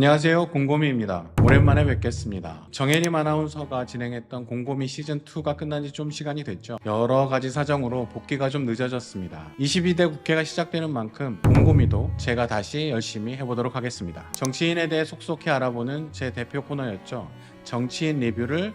안녕하세요. 곰곰이입니다. 오랜만에 뵙겠습니다. 정혜림 아나운서가 진행했던 곰곰이 시즌2가 끝난 지 좀 시간이 됐죠. 여러 가지 사정으로 복귀가 좀 늦어졌습니다. 22대 국회가 시작되는 만큼 곰곰이도 제가 다시 열심히 해보도록 하겠습니다. 정치인에 대해 속속히 알아보는 제 대표 코너였죠. 정치인 리뷰를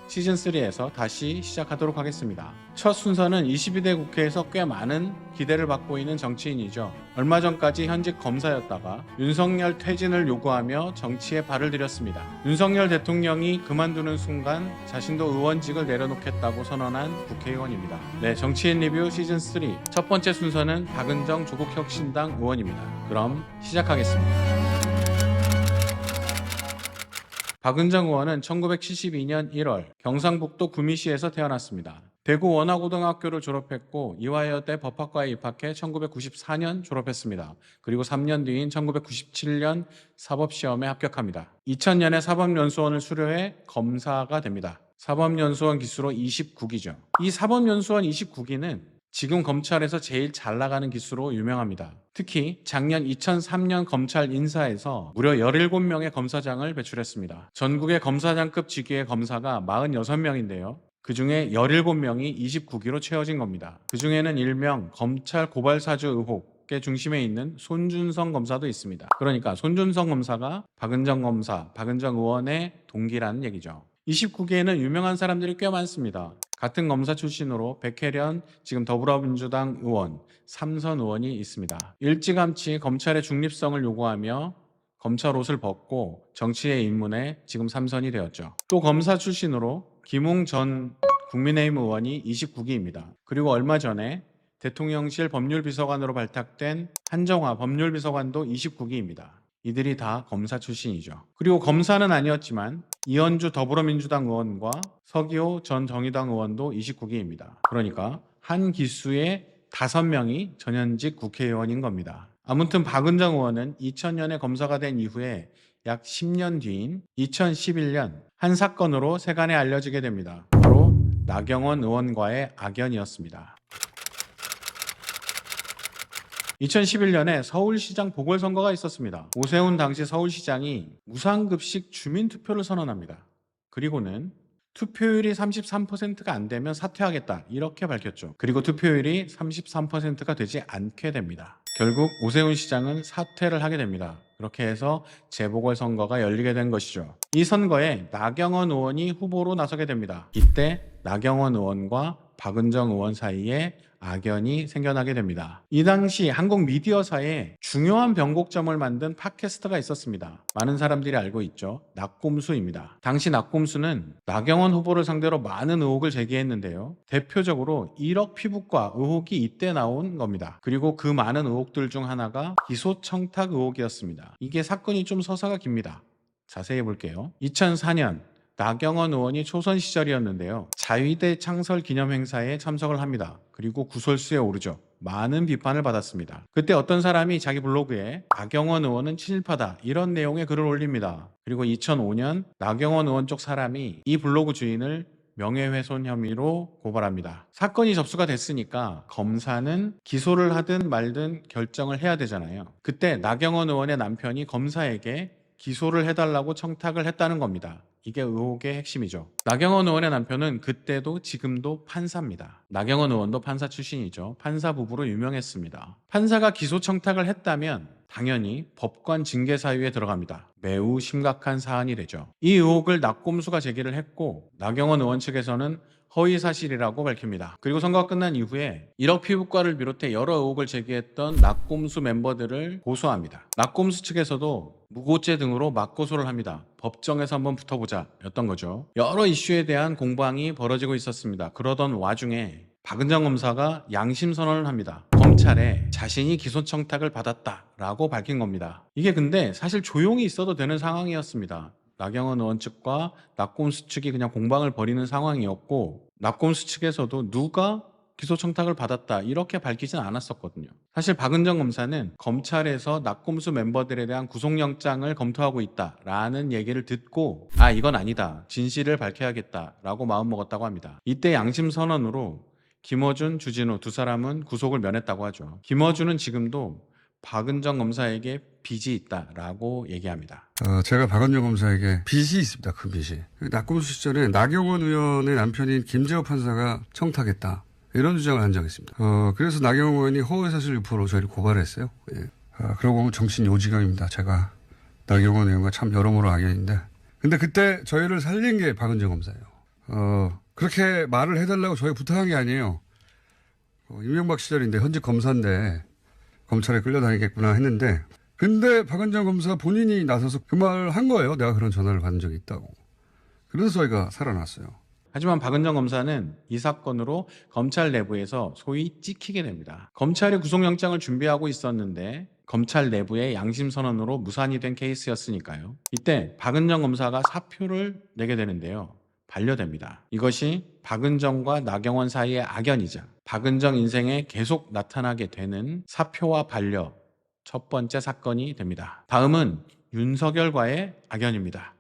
시즌3에서 다시 시작하도록 하겠습니다. 첫 순서는 22대 국회에서 꽤 많은 기대를 받고 있는 정치인이죠. 얼마 전까지 현직 검사였다가 윤석열 퇴진을 요구하며 정치에 발을 들였습니다. 윤석열 대통령이 그만두는 순간 자신도 의원직을 내려놓겠다고 선언한 국회의원입니다. 네, 정치인 리뷰 시즌3 첫 번째 순서는 박은정 조국혁신당 의원입니다. 그럼 시작하겠습니다. 박은정 의원은 1972년 1월 경상북도 구미시에서 태어났습니다. 대구 원화고등학교를 졸업했고 이화여대 법학과에 입학해 1994년 졸업했습니다. 그리고 3년 뒤인 1997년 사법시험에 합격합니다. 2000년에 사법연수원을 수료해 검사가 됩니다. 사법연수원 기수로 29기죠. 이 사법연수원 29기는 지금 검찰에서 제일 잘 나가는 기수로 유명합니다. 특히 작년 2003년 검찰 인사에서 무려 17명의 검사장을 배출했습니다. 전국의 검사장급 직위의 검사가 46명인데요. 그 중에 17명이 29기로 채워진 겁니다. 그 중에는 일명 검찰 고발사주 의혹의 중심에 있는 손준성 검사도 있습니다. 그러니까 손준성 검사가 박은정 검사, 박은정 의원의 동기라는 얘기죠. 29기에는 유명한 사람들이 꽤 많습니다. 같은 검사 출신으로 백혜련 지금 더불어민주당 의원, 삼선 의원이 있습니다. 일찌감치 검찰의 중립성을 요구하며 검찰 옷을 벗고 정치에 입문해 지금 삼선이 되었죠. 또 검사 출신으로 김웅 전 국민의힘 의원이 29기입니다. 그리고 얼마 전에 대통령실 법률비서관으로 발탁된 한정화 법률비서관도 29기입니다. 이들이 다 검사 출신이죠. 그리고 검사는 아니었지만 이현주 더불어민주당 의원과 서기호 전 정의당 의원도 29기입니다. 그러니까 한 기수에 5명이 전현직 국회의원인 겁니다. 아무튼 박은정 의원은 2000년에 검사가 된 이후에 약 10년 뒤인 2011년 한 사건으로 세간에 알려지게 됩니다. 바로 나경원 의원과의 악연이었습니다. 2011년에 서울시장 보궐선거가 있었습니다. 오세훈 당시 서울시장이 무상급식 주민투표를 선언합니다. 그리고는 투표율이 33%가 안 되면 사퇴하겠다 이렇게 밝혔죠. 그리고 투표율이 33%가 되지 않게 됩니다. 결국 오세훈 시장은 사퇴를 하게 됩니다. 그렇게 해서 재보궐선거가 열리게 된 것이죠. 이 선거에 나경원 의원이 후보로 나서게 됩니다. 이때 나경원 의원과 박은정 의원 사이에 악연이 생겨나게 됩니다. 이 당시 한국 미디어사에 중요한 변곡점을 만든 팟캐스트가 있었습니다. 많은 사람들이 알고 있죠. 낙곰수입니다. 당시 낙곰수는 나경원 후보를 상대로 많은 의혹을 제기했는데요. 대표적으로 1억 피부과 의혹이 이때 나온 겁니다. 그리고 그 많은 의혹들 중 하나가 기소청탁 의혹이었습니다. 이게 사건이 좀 서사가 깁니다. 자세히 볼게요. 2004년 나경원 의원이 초선 시절이었는데요. 자위대 창설 기념 행사에 참석을 합니다. 그리고 구설수에 오르죠. 많은 비판을 받았습니다. 그때 어떤 사람이 자기 블로그에 나경원 의원은 친일파다 이런 내용의 글을 올립니다. 그리고 2005년 나경원 의원 쪽 사람이 이 블로그 주인을 명예훼손 혐의로 고발합니다. 사건이 접수가 됐으니까 검사는 기소를 하든 말든 결정을 해야 되잖아요. 그때 나경원 의원의 남편이 검사에게 기소를 해달라고 청탁을 했다는 겁니다. 이게 의혹의 핵심이죠. 나경원 의원의 남편은 그때도 지금도 판사입니다. 나경원 의원도 판사 출신이죠. 판사 부부로 유명했습니다. 판사가 기소 청탁을 했다면 당연히 법관 징계 사유에 들어갑니다. 매우 심각한 사안이 되죠. 이 의혹을 낙곰수가 제기를 했고 나경원 의원 측에서는 허위사실이라고 밝힙니다. 그리고 선거가 끝난 이후에 1억 피부과를 비롯해 여러 의혹을 제기했던 낙곰수 멤버들을 고소합니다. 낙곰수 측에서도 무고죄 등으로 맞고소를 합니다. 법정에서 한번 붙어보자 였던 거죠. 여러 이슈에 대한 공방이 벌어지고 있었습니다. 그러던 와중에 박은정 검사가 양심 선언을 합니다. 검찰에 자신이 기소 청탁을 받았다라고 밝힌 겁니다. 이게 근데 사실 조용히 있어도 되는 상황이었습니다. 나경원 의원 측과 낙곰수 측이 그냥 공방을 벌이는 상황이었고 낙곰수 측에서도 누가 기소 청탁을 받았다 이렇게 밝히진 않았었거든요. 사실 박은정 검사는 검찰에서 낙곰수 멤버들에 대한 구속영장을 검토하고 있다라는 얘기를 듣고 이건 아니다. 진실을 밝혀야겠다라고 마음먹었다고 합니다. 이때 양심 선언으로 김어준, 주진우 두 사람은 구속을 면했다고 하죠. 김어준은 지금도 박은정 검사에게 빚이 있다라고 얘기합니다. 제가 박은정 검사에게 빚이 있습니다. 큰 빚이. 낙검수 시절에 나경원 의원의 남편인 김재호 판사가 청탁했다. 이런 주장을 한 적이 있습니다. 그래서 나경원 의원이 허위사실 유포로 저희를 고발했어요. 예. 그러고 보면 정신 요지경입니다. 제가 나경원 의원과 참 여러모로 악연인데. 근데 그때 저희를 살린 게 박은정 검사예요. 그렇게 말을 해달라고 저희 부탁한 게 아니에요. 이명박 시절인데 현직 검사인데 검찰에 끌려다니겠구나 했는데 근데 박은정 검사 본인이 나서서 그 말을 한 거예요. 내가 그런 전화를 받은 적이 있다고. 그래서 저희가 살아났어요. 하지만 박은정 검사는 이 사건으로 검찰 내부에서 소위 찍히게 됩니다. 검찰이 구속영장을 준비하고 있었는데 검찰 내부의 양심선언으로 무산이 된 케이스였으니까요. 이때 박은정 검사가 사표를 내게 되는데요. 반려됩니다. 이것이 박은정과 나경원 사이의 악연이자 박은정 인생에 계속 나타나게 되는 사표와 반려 첫 번째 사건이 됩니다. 다음은 윤석열과의 악연입니다.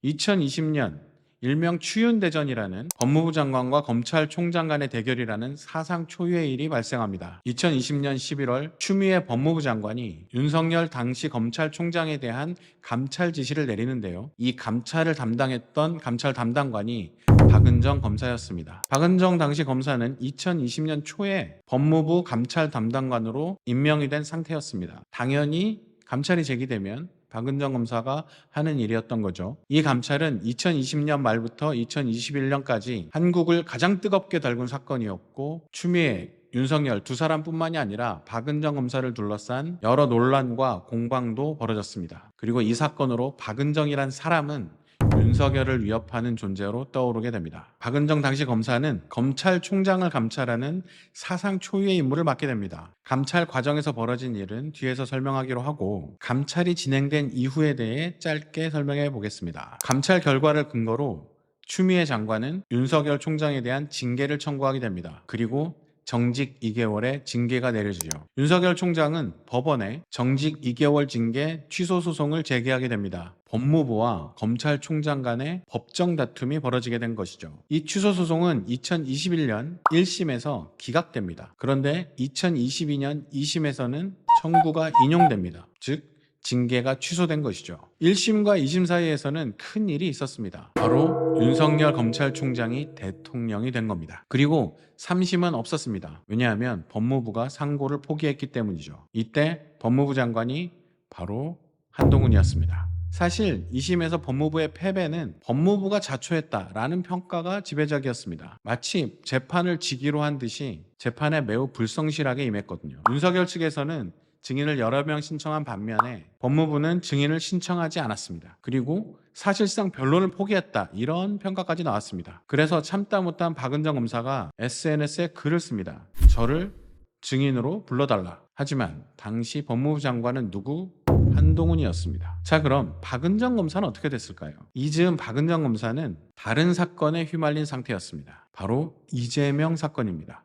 2020년 일명 추윤대전이라는 법무부 장관과 검찰총장 간의 대결이라는 사상 초유의 일이 발생합니다. 2020년 11월 추미애 법무부 장관이 윤석열 당시 검찰총장에 대한 감찰 지시를 내리는데요. 이 감찰을 담당했던 감찰 담당관이 박은정 검사였습니다. 박은정 당시 검사는 2020년 초에 법무부 감찰 담당관으로 임명이 된 상태였습니다. 당연히 감찰이 제기되면 박은정 검사가 하는 일이었던 거죠. 이 감찰은 2020년 말부터 2021년까지 한국을 가장 뜨겁게 달군 사건이었고 추미애, 윤석열 두 사람뿐만이 아니라 박은정 검사를 둘러싼 여러 논란과 공방도 벌어졌습니다. 그리고 이 사건으로 박은정이란 사람은 윤석열을 위협하는 존재로 떠오르게 됩니다. 박은정 당시 검사는 검찰총장을 감찰하는 사상 초유의 임무를 맡게 됩니다. 감찰 과정에서 벌어진 일은 뒤에서 설명하기로 하고 감찰이 진행된 이후에 대해 짧게 설명해 보겠습니다. 감찰 결과를 근거로 추미애 장관은 윤석열 총장에 대한 징계를 청구하게 됩니다. 그리고 정직 2개월의 징계가 내려지죠. 윤석열 총장은 법원에 정직 2개월 징계 취소 소송을 제기하게 됩니다. 법무부와 검찰총장 간의 법정 다툼이 벌어지게 된 것이죠. 이 취소 소송은 2021년 1심에서 기각됩니다. 그런데 2022년 2심에서는 청구가 인용됩니다. 즉 징계가 취소된 것이죠. 1심과 2심 사이에서는 큰 일이 있었습니다. 바로 윤석열 검찰총장이 대통령이 된 겁니다. 그리고 3심은 없었습니다. 왜냐하면 법무부가 상고를 포기했기 때문이죠. 이때 법무부 장관이 바로 한동훈이었습니다. 사실 2심에서 법무부의 패배는 법무부가 자초했다라는 평가가 지배적이었습니다. 마치 재판을 지기로 한 듯이 재판에 매우 불성실하게 임했거든요. 윤석열 측에서는 증인을 여러 명 신청한 반면에 법무부는 증인을 신청하지 않았습니다. 그리고 사실상 변론을 포기했다 이런 평가까지 나왔습니다. 그래서 참다 못한 박은정 검사가 SNS에 글을 씁니다. 저를 증인으로 불러달라. 하지만 당시 법무부 장관은 누구? 한동훈이었습니다. 자, 그럼 박은정 검사는 어떻게 됐을까요? 이즈음 박은정 검사는 다른 사건에 휘말린 상태였습니다. 바로 이재명 사건입니다.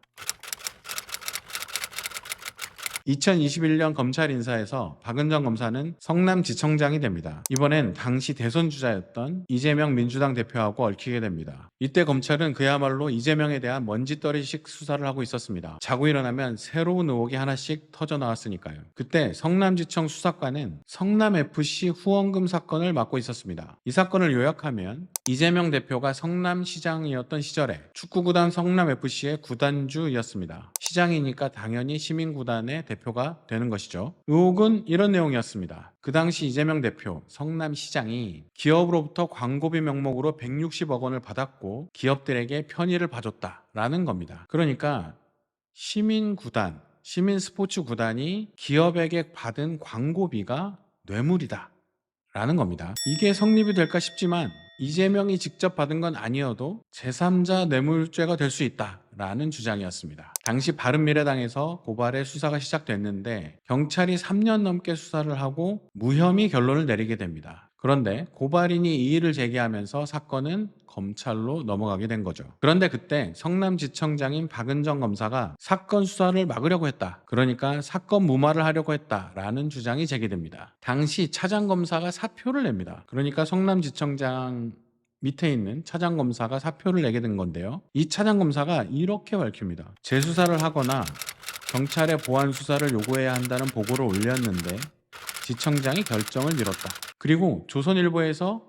2021년 검찰 인사에서 박은정 검사는 성남지청장이 됩니다. 이번엔 당시 대선주자였던 이재명 민주당 대표하고 얽히게 됩니다. 이때 검찰은 그야말로 이재명에 대한 먼지떨이식 수사를 하고 있었습니다. 자고 일어나면 새로운 의혹이 하나씩 터져 나왔으니까요. 그때 성남지청 수사관은 성남FC 후원금 사건을 맡고 있었습니다. 이 사건을 요약하면 이재명 대표가 성남시장이었던 시절에 축구구단 성남FC의 구단주였습니다. 시장이니까 당연히 시민구단의 대표가 되는 것이죠. 의혹은 이런 내용이었습니다. 그 당시 이재명 대표, 성남시장이 기업으로부터 광고비 명목으로 160억 원을 받았고 기업들에게 편의를 봐줬다라는 겁니다. 그러니까 시민구단, 시민스포츠구단이 기업에게 받은 광고비가 뇌물이다 라는 겁니다. 이게 성립이 될까 싶지만 이재명이 직접 받은 건 아니어도 제3자 뇌물죄가 될 수 있다라는 주장이었습니다. 당시 바른미래당에서 고발의 수사가 시작됐는데 경찰이 3년 넘게 수사를 하고 무혐의 결론을 내리게 됩니다. 그런데 고발인이 이의를 제기하면서 사건은 검찰로 넘어가게 된 거죠. 그런데 그때 성남지청장인 박은정 검사가 사건 수사를 막으려고 했다. 그러니까 사건 무마를 하려고 했다라는 주장이 제기됩니다. 당시 차장검사가 사표를 냅니다. 그러니까 성남지청장 밑에 있는 차장검사가 사표를 내게 된 건데요. 이 차장검사가 이렇게 밝힙니다. 재수사를 하거나 경찰의 보안 수사를 요구해야 한다는 보고를 올렸는데 지청장이 결정을 미뤘다. 그리고 조선일보에서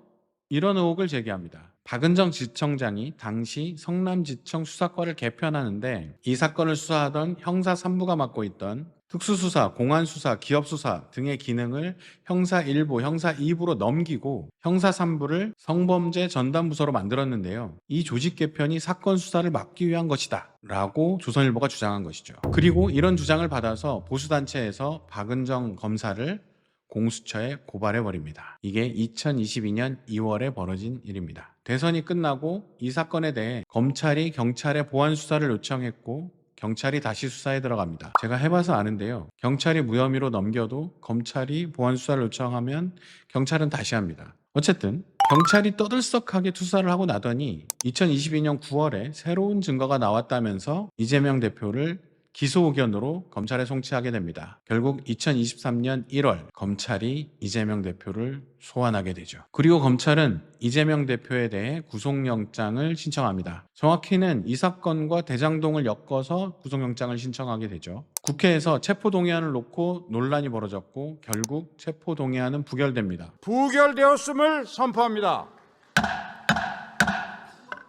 이런 의혹을 제기합니다. 박은정 지청장이 당시 성남지청 수사과를 개편하는데 이 사건을 수사하던 형사 3부가 맡고 있던 특수수사, 공안수사, 기업수사 등의 기능을 형사 1부, 형사 2부로 넘기고 형사 3부를 성범죄 전담부서로 만들었는데요. 이 조직 개편이 사건 수사를 막기 위한 것이다 라고 조선일보가 주장한 것이죠. 그리고 이런 주장을 받아서 보수단체에서 박은정 검사를 공수처에 고발해버립니다. 이게 2022년 2월에 벌어진 일입니다. 대선이 끝나고 이 사건에 대해 검찰이 경찰에 보안 수사를 요청했고 경찰이 다시 수사에 들어갑니다. 제가 해봐서 아는데요. 경찰이 무혐의로 넘겨도 검찰이 보안 수사를 요청하면 경찰은 다시 합니다. 어쨌든 경찰이 떠들썩하게 수사를 하고 나더니 2022년 9월에 새로운 증거가 나왔다면서 이재명 대표를 기소 의견으로 검찰에 송치하게 됩니다. 결국 2023년 1월 검찰이 이재명 대표를 소환하게 되죠. 그리고 검찰은 이재명 대표에 대해 구속영장을 신청합니다. 정확히는 이 사건과 대장동을 엮어서 구속영장을 신청하게 되죠. 국회에서 체포동의안을 놓고 논란이 벌어졌고 결국 체포동의안은 부결됩니다. 부결되었음을 선포합니다.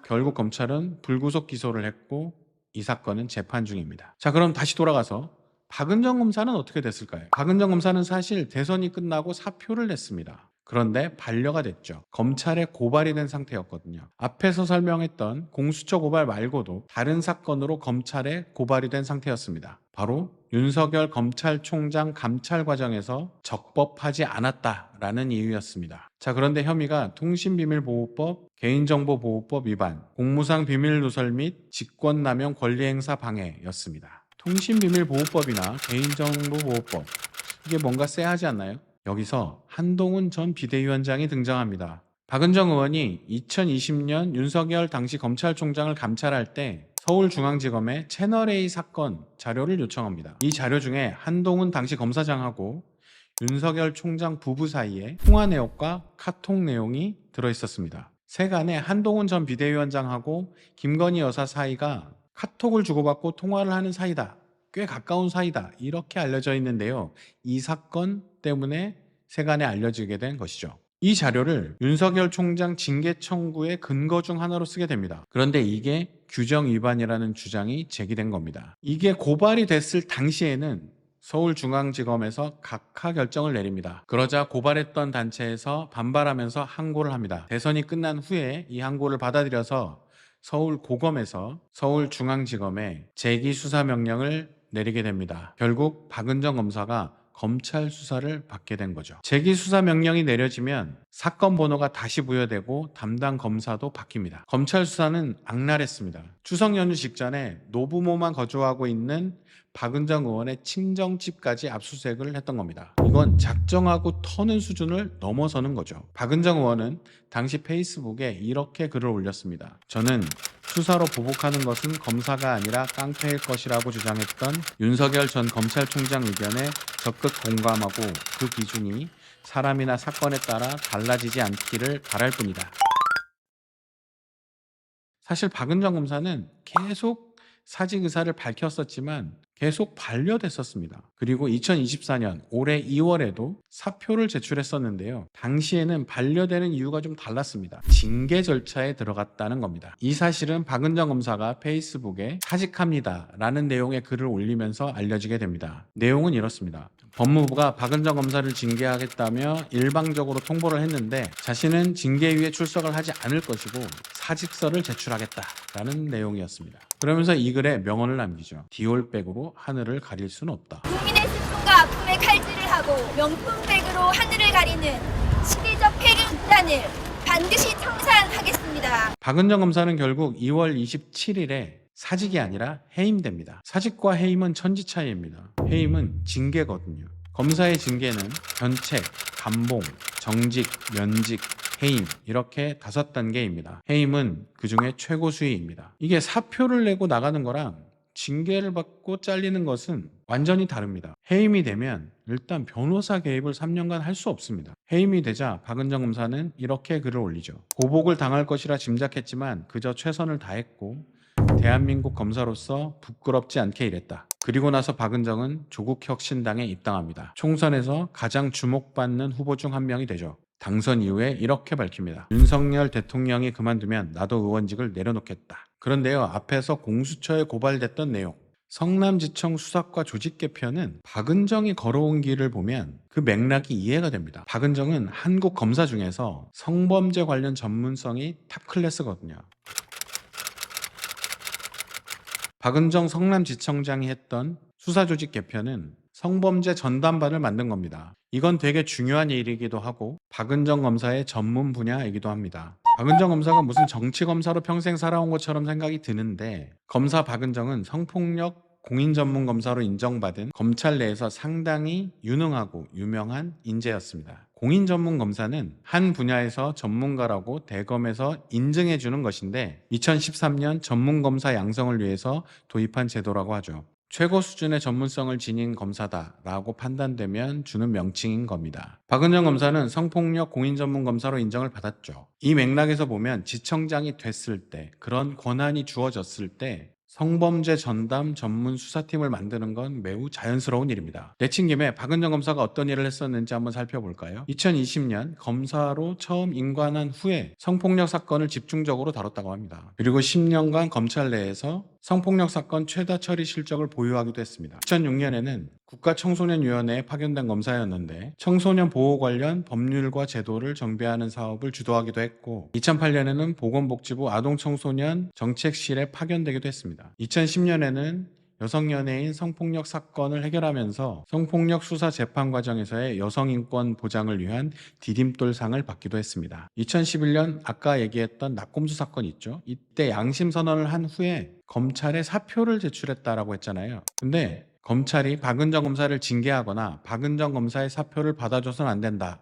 결국 검찰은 불구속 기소를 했고 이 사건은 재판 중입니다. 자, 그럼 다시 돌아가서 박은정 검사는 어떻게 됐을까요? 박은정 검사는 사실 대선이 끝나고 사표를 냈습니다. 그런데 반려가 됐죠. 검찰에 고발이 된 상태였거든요. 앞에서 설명했던 공수처 고발 말고도 다른 사건으로 검찰에 고발이 된 상태였습니다. 바로 윤석열 검찰총장 감찰 과정에서 적법하지 않았다라는 이유였습니다. 자, 그런데 혐의가 통신비밀보호법, 개인정보보호법 위반, 공무상 비밀누설 및 직권남용 권리행사 방해였습니다. 통신비밀보호법이나 개인정보보호법, 이게 뭔가 쎄하지 않나요? 여기서 한동훈 전 비대위원장이 등장합니다. 박은정 의원이 2020년 윤석열 당시 검찰총장을 감찰할 때 서울중앙지검에 채널A 사건 자료를 요청합니다. 이 자료 중에 한동훈 당시 검사장하고 윤석열 총장 부부 사이에 통화 내역과 카톡 내용이 들어있었습니다. 세간에 한동훈 전 비대위원장하고 김건희 여사 사이가 카톡을 주고받고 통화를 하는 사이다. 꽤 가까운 사이다. 이렇게 알려져 있는데요. 이 사건 때문에 세간에 알려지게 된 것이죠. 이 자료를 윤석열 총장 징계 청구의 근거 중 하나로 쓰게 됩니다. 그런데 이게 규정 위반이라는 주장이 제기된 겁니다. 이게 고발이 됐을 당시에는 서울중앙지검에서 각하 결정을 내립니다. 그러자 고발했던 단체에서 반발하면서 항고를 합니다. 대선이 끝난 후에 이 항고를 받아들여서 서울고검에서 서울중앙지검에 재기수사명령을 내리게 됩니다. 결국 박은정 검사가 검찰 수사를 받게 된 거죠. 재기수사명령이 내려지면 사건 번호가 다시 부여되고 담당 검사도 바뀝니다. 검찰 수사는 악랄했습니다. 추석 연휴 직전에 노부모만 거주하고 있는 박은정 의원의 친정집까지 압수수색을 했던 겁니다. 이건 작정하고 터는 수준을 넘어서는 거죠. 박은정 의원은 당시 페이스북에 이렇게 글을 올렸습니다. 저는 수사로 보복하는 것은 검사가 아니라 깡패일 것이라고 주장했던 윤석열 전 검찰총장 의견에 적극 공감하고 그 기준이 사람이나 사건에 따라 달라지지 않기를 바랄 뿐이다. 사실 박은정 검사는 계속 사직 의사를 밝혔었지만 계속 반려됐었습니다. 그리고 2024년 올해 2월에도 사표를 제출했었는데요. 당시에는 반려되는 이유가 좀 달랐습니다. 징계 절차에 들어갔다는 겁니다. 이 사실은 박은정 검사가 페이스북에 사직합니다 라는 내용의 글을 올리면서 알려지게 됩니다. 내용은 이렇습니다. 법무부가 박은정 검사를 징계하겠다며 일방적으로 통보를 했는데 자신은 징계위에 출석을 하지 않을 것이고 사직서를 제출하겠다라는 내용이었습니다. 그러면서 이 글에 명언을 남기죠. 디올백으로 하늘을 가릴 수는 없다. 국민의 슬픔과 아픔에 칼질을 하고 명품백으로 하늘을 가리는 시대적 폐륜 수단을 반드시 청산하겠습니다. 박은정 검사는 결국 2월 27일에 사직이 아니라 해임됩니다. 사직과 해임은 천지 차이입니다. 해임은 징계거든요. 검사의 징계는 견책, 감봉, 정직, 면직, 해임 이렇게 5단계입니다. 해임은 그중에 최고 수위입니다. 이게 사표를 내고 나가는 거랑 징계를 받고 잘리는 것은 완전히 다릅니다. 해임이 되면 일단 변호사 개입을 3년간 할 수 없습니다. 해임이 되자 박은정 검사는 이렇게 글을 올리죠. 보복을 당할 것이라 짐작했지만 그저 최선을 다했고 대한민국 검사로서 부끄럽지 않게 일했다. 그리고 나서 박은정은 조국혁신당에 입당합니다. 총선에서 가장 주목받는 후보 중 한 명이 되죠. 당선 이후에 이렇게 밝힙니다. 윤석열 대통령이 그만두면 나도 의원직을 내려놓겠다. 그런데요, 앞에서 공수처에 고발됐던 내용, 성남지청 수사과 조직 개편은 박은정이 걸어온 길을 보면 그 맥락이 이해가 됩니다. 박은정은 한국 검사 중에서 성범죄 관련 전문성이 탑 클래스거든요. 박은정 성남지청장이 했던 수사조직 개편은 성범죄 전담반을 만든 겁니다. 이건 되게 중요한 일이기도 하고 박은정 검사의 전문 분야이기도 합니다. 박은정 검사가 무슨 정치검사로 평생 살아온 것처럼 생각이 드는데, 검사 박은정은 성폭력 공인전문검사로 인정받은 검찰 내에서 상당히 유능하고 유명한 인재였습니다. 공인전문검사는 한 분야에서 전문가라고 대검에서 인증해주는 것인데 2013년 전문검사 양성을 위해서 도입한 제도라고 하죠. 최고 수준의 전문성을 지닌 검사다라고 판단되면 주는 명칭인 겁니다. 박은정 검사는 성폭력 공인전문검사로 인정을 받았죠. 이 맥락에서 보면 지청장이 됐을 때, 그런 권한이 주어졌을 때 성범죄 전담 전문 수사팀을 만드는 건 매우 자연스러운 일입니다. 내친 김에 박은정 검사가 어떤 일을 했었는지 한번 살펴볼까요? 2020년 검사로 처음 임관한 후에 성폭력 사건을 집중적으로 다뤘다고 합니다. 그리고 10년간 검찰 내에서 성폭력 사건 최다 처리 실적을 보유하기도 했습니다. 2006년에는 국가청소년위원회에 파견된 검사였는데 청소년 보호 관련 법률과 제도를 정비하는 사업을 주도하기도 했고 2008년에는 보건복지부 아동청소년 정책실에 파견되기도 했습니다. 2010년에는 여성연예인 성폭력 사건을 해결하면서 성폭력 수사 재판 과정에서의 여성인권 보장을 위한 디딤돌상을 받기도 했습니다. 2011년 아까 얘기했던 낙곰수 사건 있죠. 이때 양심선언을 한 후에 검찰에 사표를 제출했다라고 했잖아요. 근데 검찰이 박은정 검사를 징계하거나 박은정 검사의 사표를 받아줘서는 안 된다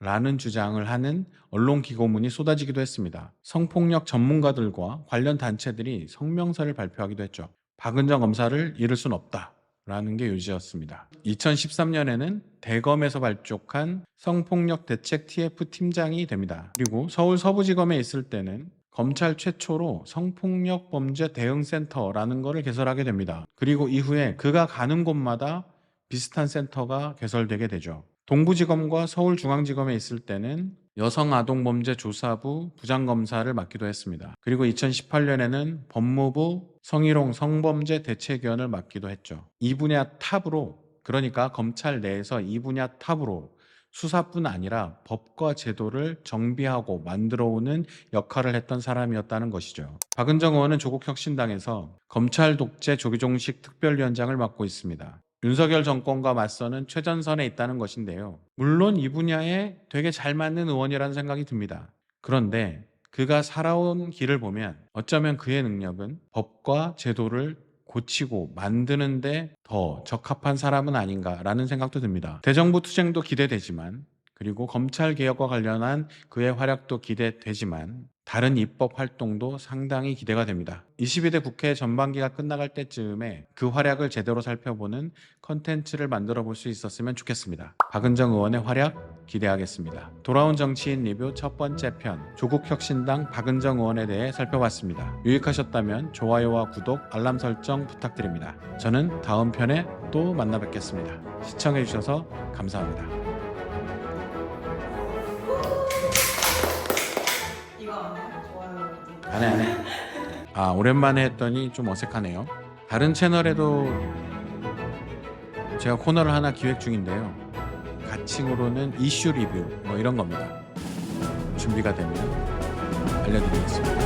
라는 주장을 하는 언론 기고문이 쏟아지기도 했습니다. 성폭력 전문가들과 관련 단체들이 성명서를 발표하기도 했죠. 박은정 검사를 잃을 수는 없다 라는 게 요지였습니다. 2013년에는 대검에서 발족한 성폭력 대책 TF 팀장이 됩니다. 그리고 서울 서부지검에 있을 때는 검찰 최초로 성폭력 범죄 대응센터라는 것을 개설하게 됩니다. 그리고 이후에 그가 가는 곳마다 비슷한 센터가 개설되게 되죠. 동부지검과 서울중앙지검에 있을 때는 여성아동범죄조사부 부장검사를 맡기도 했습니다. 그리고 2018년에는 법무부 성희롱 성범죄 대책위원을 맡기도 했죠. 이 분야 탑으로, 그러니까 검찰 내에서 이 분야 탑으로 수사뿐 아니라 법과 제도를 정비하고 만들어오는 역할을 했던 사람이었다는 것이죠. 박은정 의원은 조국혁신당에서 검찰 독재 조기종식 특별위원장을 맡고 있습니다. 윤석열 정권과 맞서는 최전선에 있다는 것인데요. 물론 이 분야에 되게 잘 맞는 의원이라는 생각이 듭니다. 그런데 그가 살아온 길을 보면 어쩌면 그의 능력은 법과 제도를 고치고 만드는데 더 적합한 사람은 아닌가라는 생각도 듭니다. 대정부 투쟁도 기대되지만, 그리고 검찰 개혁과 관련한 그의 활약도 기대되지만 다른 입법 활동도 상당히 기대가 됩니다. 22대 국회 전반기가 끝나갈 때쯤에 그 활약을 제대로 살펴보는 컨텐츠를 만들어 볼 수 있었으면 좋겠습니다. 박은정 의원의 활약 기대하겠습니다. 돌아온 정치인 리뷰 첫 번째 편, 조국혁신당 박은정 의원에 대해 살펴봤습니다. 유익하셨다면 좋아요와 구독, 알람 설정 부탁드립니다. 저는 다음 편에 또 만나 뵙겠습니다. 시청해주셔서 감사합니다. 안 해. 아, 오랜만에 했더니 좀 어색하네요. 다른 채널에도 제가 코너를 하나 기획 중인데요. 가칭으로는 이슈 리뷰 뭐 이런 겁니다. 준비가 되면 알려드리겠습니다.